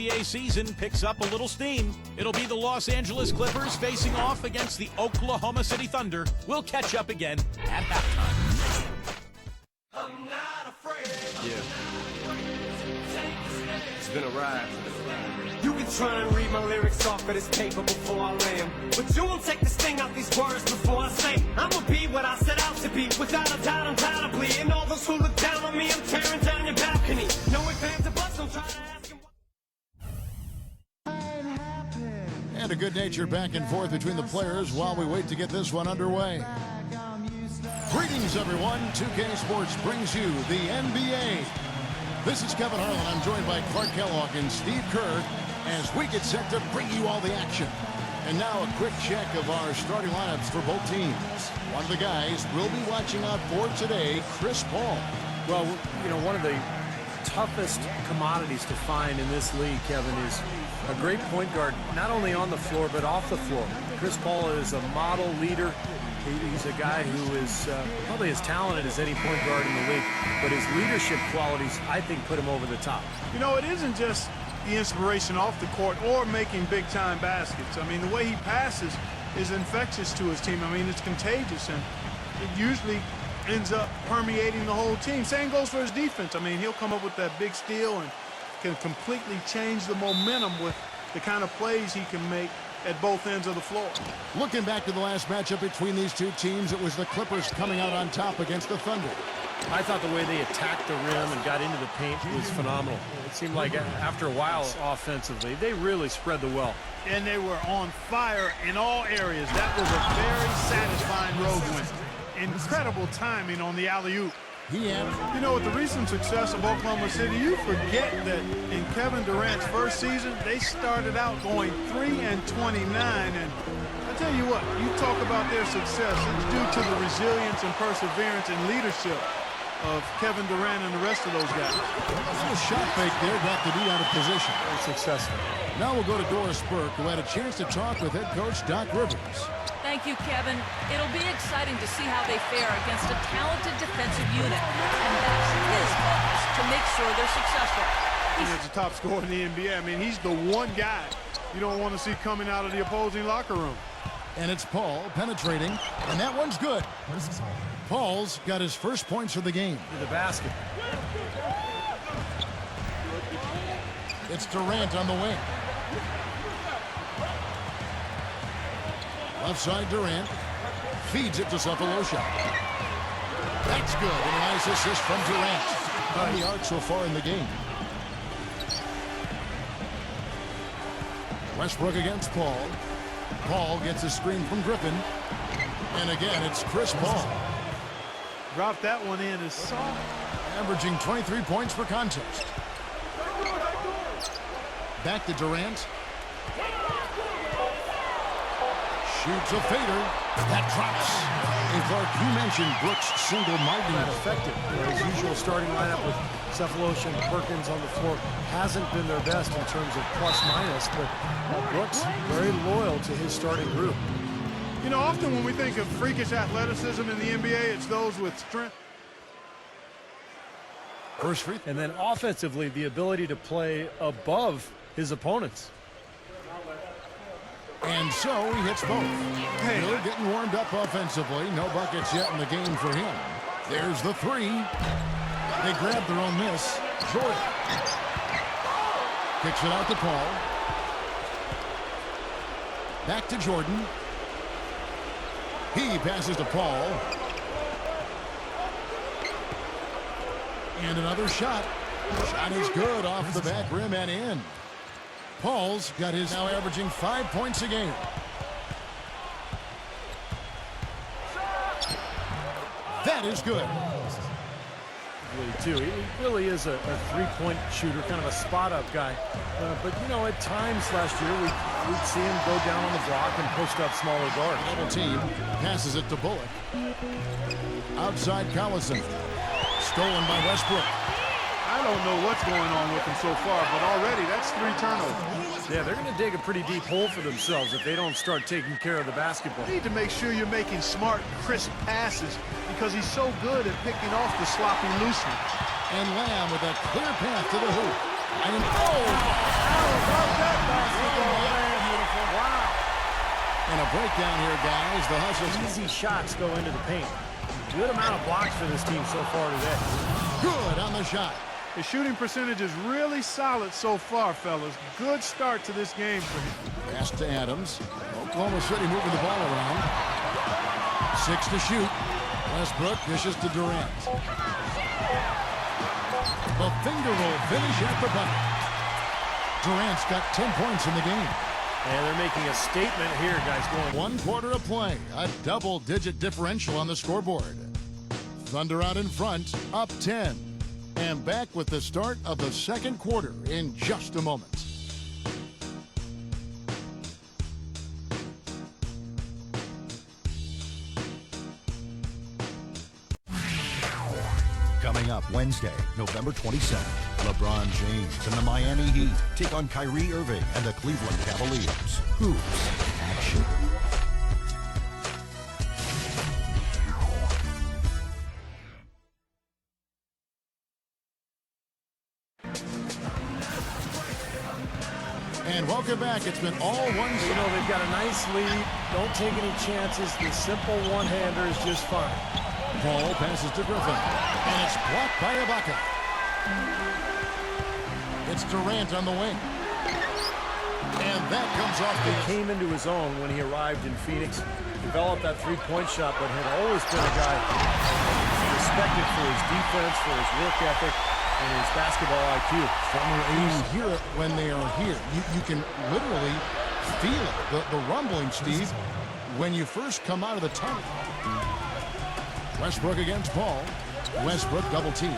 NBA season picks up a little steam. It'll be the Los Angeles Clippers facing off against the Oklahoma City Thunder. We'll catch up again at halftime. I'm not afraid. Yeah. It's been a ride. You can try and read my lyrics off of this paper before I lay 'em, but you won't take the sting out these words before I say I'ma be what I set out to be, without a doubt, undoubtedly. And all those who look down on me, I'm tearing down your balcony. No ifs, or buts, don't try to ask him. And a good-natured back and forth between the players while we wait to get this one underway. Greetings, everyone. 2K Sports brings you the NBA. This is Kevin Harlan. I'm joined by Clark Kellogg and Steve Kerr as we get set to bring you all the action. And now a quick check of our starting lineups for both teams. One of the guys we'll be watching out for today, Chris Paul. Well, you know, one of the toughest commodities to find in this league, Kevin, is a great point guard, not only on the floor, but off the floor. Chris Paul is a model leader. He's a guy who is probably as talented as any point guard in the league, but his leadership qualities, I think, put him over the top. You know, it isn't just the inspiration off the court or making big-time baskets. I mean, the way he passes is infectious to his team. I mean, it's contagious, and it usually ends up permeating the whole team. Same goes for his defense. I mean, he'll come up with that big steal and can completely change the momentum with the kind of plays he can make at both ends of the floor. Looking back to the last matchup between these two teams, it was the Clippers coming out on top against the Thunder. I thought the way they attacked the rim and got into the paint was phenomenal. It seemed like after a while, offensively, they really spread the wealth. And they were on fire in all areas. That was a very satisfying road win. Incredible timing on the alley-oop. You know, with the recent success of Oklahoma City, you forget that in Kevin Durant's first season, they started out going 3-29, and I tell you what, you talk about their success, it's due to the resilience and perseverance and leadership of Kevin Durant and the rest of those guys. A shot fake there got the D out of position. Very successful. Now we'll go to Doris Burke, who had a chance to talk with head coach Doc Rivers. Thank you, Kevin. It'll be exciting to see how they fare against a talented defensive unit. And that's his focus, to make sure they're successful. He's the top scorer in the NBA. I mean, he's the one guy you don't want to see coming out of the opposing locker room. And it's Paul penetrating, and that one's good. Paul's got his first points of the game. To the basket. It's Durant on the wing. Left side Durant feeds it to Cephalosha. That's good, and a nice assist from Durant on the arc so far in the game. Westbrook against Paul. Paul gets a screen from Griffin, and again it's Chris Paul. Drop that one in as soft. Averaging 23 points per contest. Back to Durant. Shoots a fader. That drops. And Clark, you mentioned Brooks' single-minded. Effective. His usual starting lineup with Cephalosha and Perkins on the floor hasn't been their best in terms of plus-minus, but Brooks very loyal to his starting group. You know, often when we think of freakish athleticism in the NBA, it's those with strength. First free. And then offensively, the ability to play above his opponents. And so he hits both. Miller getting warmed up offensively. No buckets yet in the game for him. There's the three. They grab their own miss. Jordan kicks it out to Paul. Back to Jordan. He passes to Paul. And another shot. Shot is good off the back rim and in. Paul's got his now averaging 5 points a game. That is good. Too. He really is a three-point shooter, kind of a spot-up guy. But, you know, at times last year, we'd see him go down on the block and post up smaller guards. Double team passes it to Bullock. Outside Collison. Stolen by Westbrook. I don't know what's going on with them so far, but already that's 3 turnovers. Yeah, they're going to dig a pretty deep hole for themselves if they don't start taking care of the basketball. You need to make sure you're making smart, crisp passes because he's so good at picking off the sloppy loose ones. And Lamb with a clear path to the hoop. And breakdown here, guys. The hustle. Easy shots go into the paint. Good amount of blocks for this team so far today. Good on the shot. The shooting percentage is really solid so far, fellas. Good start to this game for him. Pass to Adams. Oklahoma City moving the ball around. 6 to shoot. Westbrook dishes to Durant. The finger roll finish at the bucket. Durant's got 10 points in the game. And they're making a statement here, guys. Going 1 quarter of play. A double-digit differential on the scoreboard. Thunder out in front, up 10. And back with the start of the second quarter in just a moment. Coming up Wednesday, November 27th, LeBron James and the Miami Heat take on Kyrie Irving and the Cleveland Cavaliers. Hoops action. And welcome back. It's been all one. You know, they've got a nice lead. Don't take any chances. The simple one-hander is just fine. Paul passes to Griffin. And it's blocked by Ibaka. It's Durant on the wing. And that comes off the... He came into his own when he arrived in Phoenix. Developed that three-point shot, but had always been a guy respected for his defense, for his work ethic, and his basketball IQ. You hear it when they are here. You can literally feel it, the rumbling, Steve, when you first come out of the tunnel. Westbrook against Paul. Westbrook double team.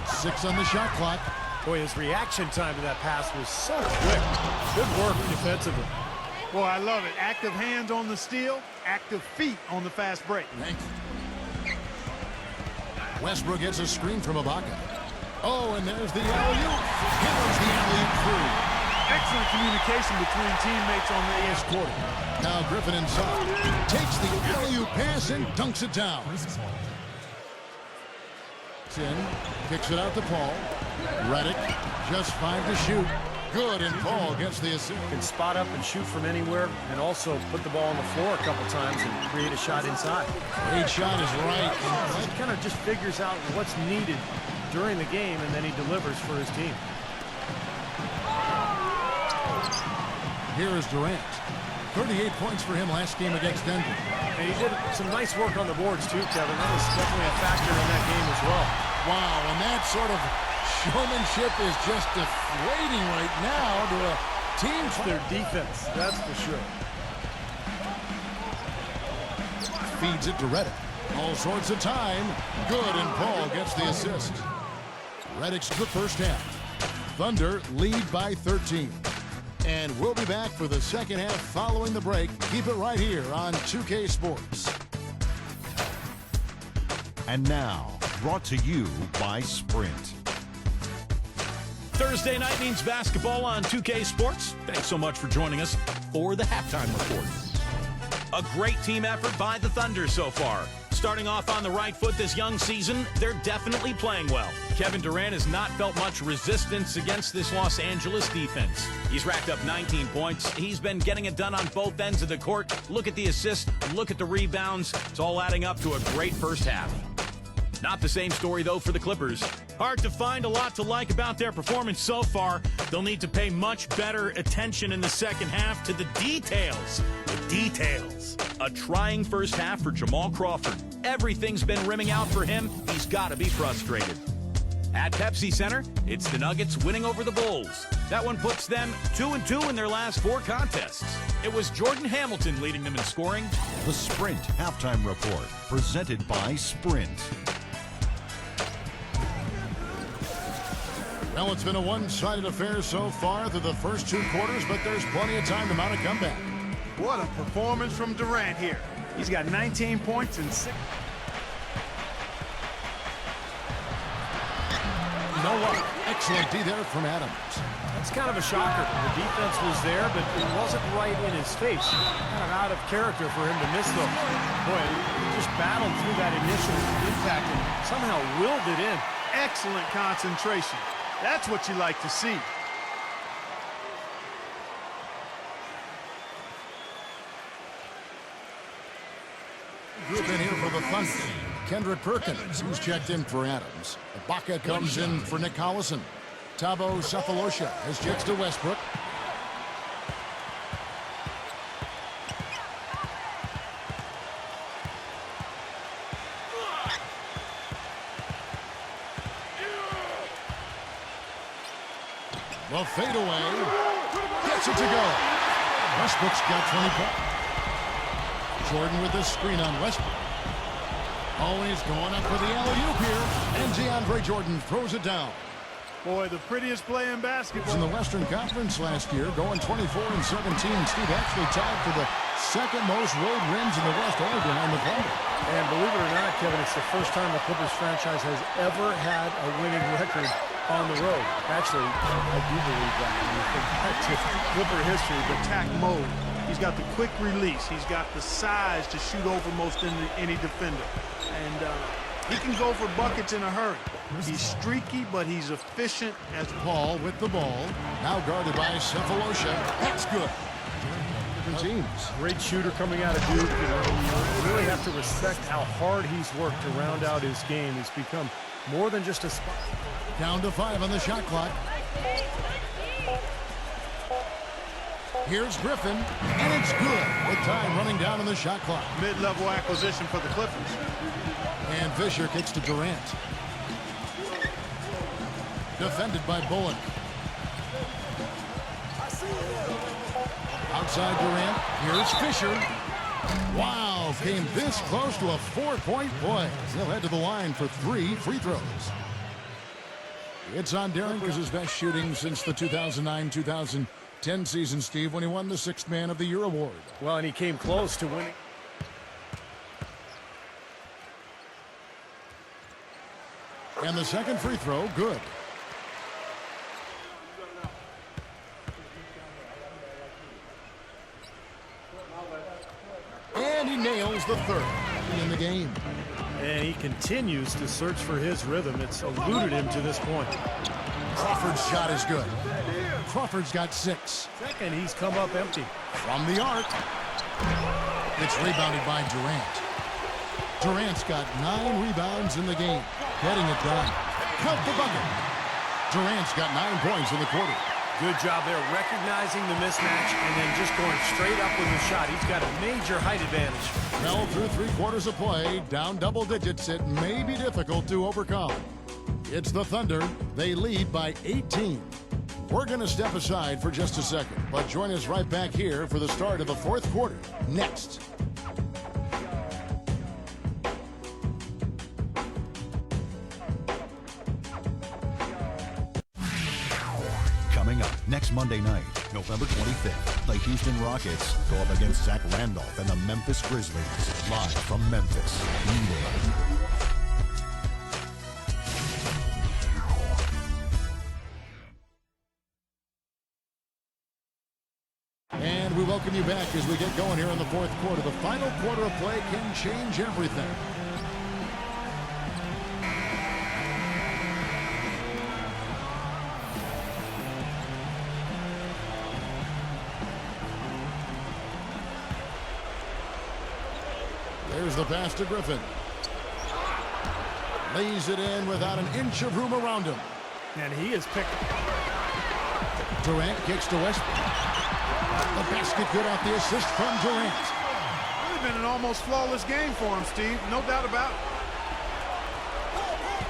6 on the shot clock. Boy, his reaction time to that pass was so quick. Good work defensively. Boy, I love it. Active hands on the steal, active feet on the fast break. Thank you. Westbrook gets a screen from Ibaka. Oh, and there's the alley-oop. Hammers the alley-oop through. Excellent communication between teammates on the last quarter. Now Griffin inside. Takes the alley-oop pass and dunks it down. It's in. Kicks it out to Paul. Redick, just 5 to shoot. Good, and Paul gets the assist. Can spot up and shoot from anywhere, and also put the ball on the floor a couple times and create a shot inside. Great shot is right. He kind of just figures out what's needed during the game, and then he delivers for his team. Here is Durant. 38 points for him last game against Denver. And he did some nice work on the boards too, Kevin. That was definitely a factor in that game as well. Wow, and that sort of showmanship is just deflating right now to a team. Their defense, that's for sure. Feeds it to Redick. All sorts of time. Good, and Paul gets the assist. Redick's the first half. Thunder lead by 13. And we'll be back for the second half following the break. Keep it right here on 2K Sports. And now, brought to you by Sprint. Thursday night means basketball on 2K Sports. Thanks so much for joining us for the halftime report. A great team effort by the Thunder so far. Starting off on the right foot this young season, they're definitely playing well. Kevin Durant has not felt much resistance against this Los Angeles defense. He's racked up 19 points. He's been getting it done on both ends of the court. Look at the assists, look at the rebounds. It's all adding up to a great first half. Not the same story, though, for the Clippers. Hard to find a lot to like about their performance so far. They'll need to pay much better attention in the second half to the details. The details. A trying first half for Jamal Crawford. Everything's been rimming out for him. He's got to be frustrated. At Pepsi Center, it's the Nuggets winning over the Bulls. That one puts them 2-2 in their last 4 contests. It was Jordan Hamilton leading them in scoring. The Sprint Halftime Report, presented by Sprint. Well, it's been a one-sided affair so far through the first 2 quarters, but there's plenty of time to mount a comeback. What a performance from Durant here. He's got 19 points and 6. No luck. Excellent D there from Adams. That's kind of a shocker. The defense was there, but it wasn't right in his face. Kind of out of character for him to miss those. Boy, he just battled through that initial impact and somehow willed it in. Excellent concentration. That's what you like to see. Griffin here for the Thunder. Kendrick Perkins, who's checked in for Adams. Ibaka comes in for Nick Collison. Thabo Sefolosha has checks to Westbrook. The fadeaway gets it to go. Westbrook's got 20 points. Jordan with the screen on Westbrook. Always going up for the alley-oop here, and DeAndre Jordan throws it down. Boy, the prettiest play in basketball. In the Western Conference last year, going 24-17. Steve actually tied for the second most road wins in the West, only behind the Thunder. And believe it or not, Kevin, it's the first time the Clippers franchise has ever had a winning record on the road. Actually, I do believe that. When you think back to Clipper history, the attack mode. He's got the quick release. He's got the size to shoot over most any defender. And he can go for buckets in a hurry. He's streaky, but he's efficient as Paul with the ball. Now guarded by Sefolosha. That's good. Different teams. great shooter coming out of Duke. You know, you really have to respect how hard he's worked to round out his game. He's become more than just a spot. Down to 5 on the shot clock. Here's Griffin, and it's good. With time running down on the shot clock. mid-level acquisition for the Clippers. And Fisher kicks to Durant. Defended by Bullock. Outside Durant. Here's Fisher. Wow, came this close to a 4-point play. He'll head to the line for 3 free throws. It's on Darren because his best shooting since the 2009-2010 season, Steve, when he won the 6th Man of the Year award. Well, and he came close to winning. And the second free throw, good. And he nails the third in the game. And he continues to search for his rhythm. It's eluded him to this point. Crawford's shot is good. Crawford's got 6. Second, he's come up empty. From the arc. It's rebounded by Durant. Durant's got 9 rebounds in the game. Getting it done. Count the bucket. Durant's got 9 points in the quarter. Good job there recognizing the mismatch and then just going straight up with his shot. He's got a major height advantage. Well, through 3/4 of play, down double digits, it may be difficult to overcome. It's the Thunder. They lead by 18. We're going to step aside for just a second, but join us right back here for the start of the 4th quarter. Next. Coming up next Monday night, November 25th, the Houston Rockets go up against Zach Randolph and the Memphis Grizzlies, live from Memphis. And we welcome you back as we get going here in the 4th quarter. The final quarter of play can change everything. There's the pass to Griffin. Lays it in without an inch of room around him. And he is picked. Durant kicks to Westbrook. The basket good off the assist from Durant. Really been an almost flawless game for him, Steve. No doubt about it.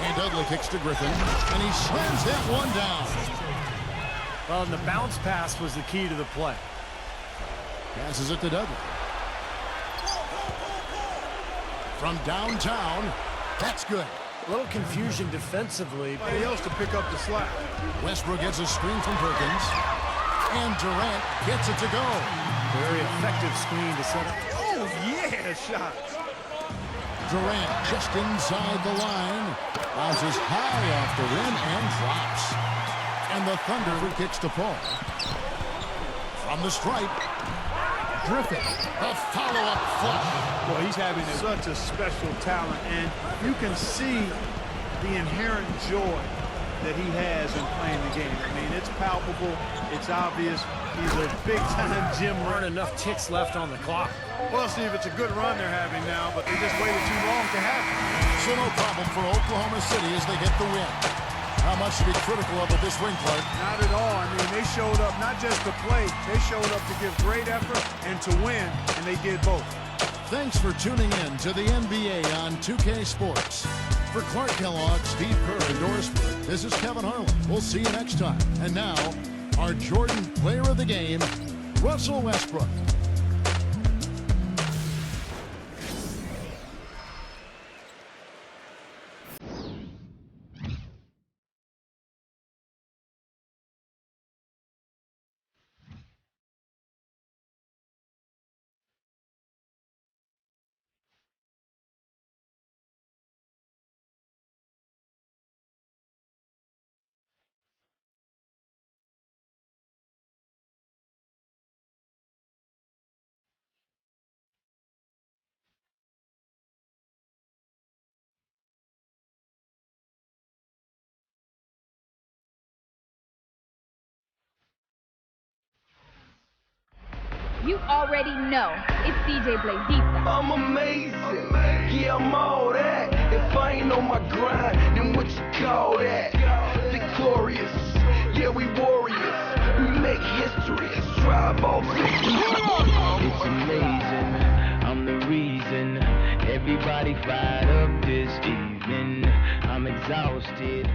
And Dudley kicks to Griffin. And he slams that one down. Well, and the bounce pass was the key to the play. Passes it to Dudley. From downtown, that's good. A little confusion defensively. Anybody else to pick up the slack. Westbrook gets a screen from Perkins. And Durant gets it to go. Very effective screen to set up. Oh, yeah, shots. Durant just inside the line. Bounces high off the rim and drops. And the Thunder kicks to Paul. From the stripe, Griffin, a follow-up flush. Well, he's having such a special talent, and you can see the inherent joy that he has in playing the game. I mean, It's palpable. It's obvious. He's a big-time gym There aren't run. enough ticks left on the clock. Well, Steve, it's a good run they're having now, but they just waited too long to have it. So no problem for Oklahoma City as they get the win. How much to be critical of with this win, Clark? Not at all. I mean, they showed up not just to play. They showed up to give great effort and to win, and they did both. Thanks for tuning in to the NBA on 2K Sports. For Clark Kellogg, Steve Kerr, and Doris Burke, this is Kevin Harlan. We'll see you next time. And now, our Jordan Player of the Game, Russell Westbrook. You already know it's DJ Blazita. I'm amazing, yeah, I'm all that. If I ain't on my grind, then what you call that? Victorious, yeah, we warriors. We make history, strive all victory. It's amazing, I'm the reason everybody fired up this evening. I'm exhausted.